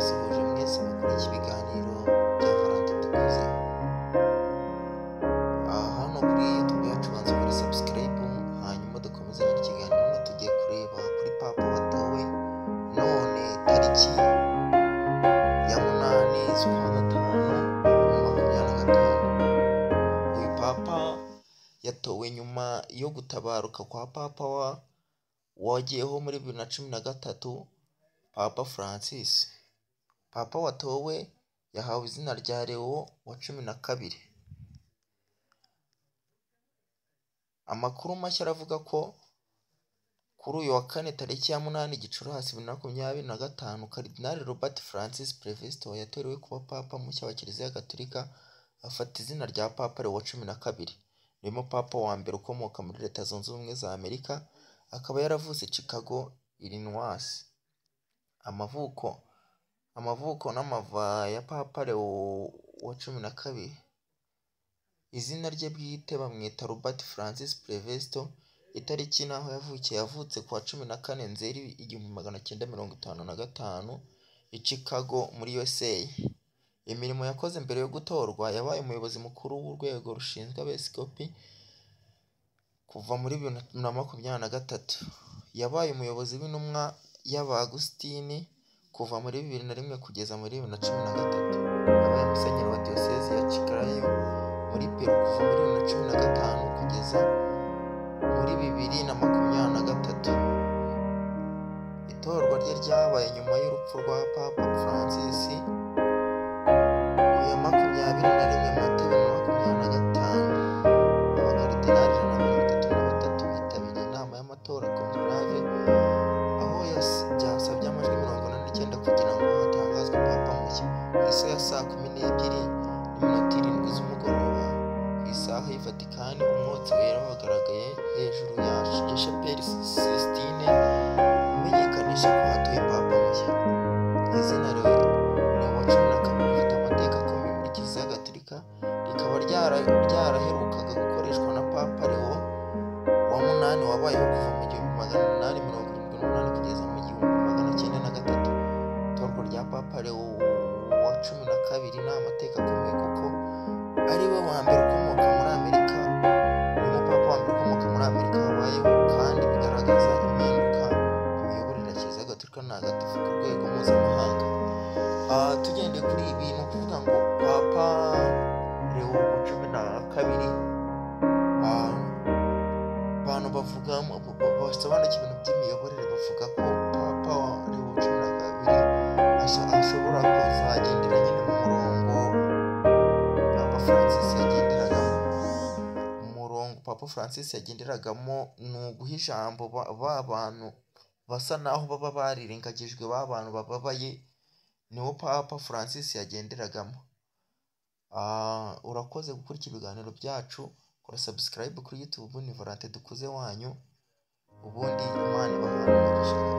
ndabasuhuje mwese bakora iki biganiro bya Valentin Dukuze. Hano kuri YouTube yacu banza kuri subscribe, hanyuma dukomeze ikiganiro. None tugiye kureba kuri papa watowe none tariki ya 8 z'ukwa gatanu 2025. Uyu papa yatowe nyuma yo gutabaruka kwa papa wagiyeho muri 2013, Papa Francis. Papa watowe yahawe izina rya Leo wa 12. Amakuru mashya aravuga ko kuri uyu wa kane tariki ya 8 Gicurasi 2025, Cardinal Robert Francis Prevost yatorewe kuba papa mushya wa Kiliziya Gatolika, afata izina rya Papa Leo wa 12. Ni papa wa mbere ukomoka muri Leta Zunze Ubumwe za Amerika, akaba yaravutse Chicago, Illinois. Amavuko n'amava ya Papa Leo wa 12. Izina rye bwite bamwita Robert Francis Prevost. Itariki naho yavukiye, yavutse ku wa 14 Nzeri 1955 i Chicago muri USA. Imirimo yakoze mbere yo gutorwa: yabaye umuyobozi mukuru w'urwego rushinzwe abepiskopi kuva muri 2023. Yabaye umuyobozi w'intumwa y'Abagustini kuva muri 2001 kugeza muri 2013. Yabaye musenyeri wa Diocese ya Chiclayo muri Peru kuva muri 2015 kugeza muri 2023. Itorwa rye ryabaye nyuma y'urupfu rwa Papa Francis ku ya 21 Mata 2025. Abakaridinali 133 bitabiriye inama y'amatora conclave, aho byasabye amajwi 49 kugira ngo hatangazwe papa mushya. Ku isaha ya saa 12:07 z'umugoroba ku isaha y'i Vatikani, umwotsi wera wagaragaye hejuru ya Chapelle Sistine umenyekanisha ko hatoye papa mushya. Izina Leo wa 12 rifite amateka akomeye muri Kiliziya Gatolika, rikaba ryaraherukaga gukoreshwa na Papa Leo wa 8 wabayeho kuva mu 1878 kugeza mu 1903. Itorwa rya Papa Leo wa 12 ni amateka akomeye kuko ari we wa mbere ukomoka muri Amerika, ni umupapa wa mbere ukomoka muri Amerika wabayeho, kandi bigaragaza impinduka imiyoborere ya Kiliziya Gatolika ntagatifu ku rwego mpuzamahanga. Tugendeye kuri ibi, ni ukuvuga ngo Papa Leo wa 12 abantu basobanukiwe ibintu by'imiyoborere bavuga ko Papa Leo wa 12 ashobora kuzagendera nyine mu murongo Papa Francis yagenderagamo. Papa Francis yagenderagamo ni uguha ijambo ba bantu basa naho baba barirengagijwe, ba bantu bababaye, niwo Papa Francis yagenderagamo. Urakoze gukurikira ibiganiro byacu, kora subscribe kuri YouTube. Ni Valentin Dukuze wanyu, ubundi Imana ibahe umugisha.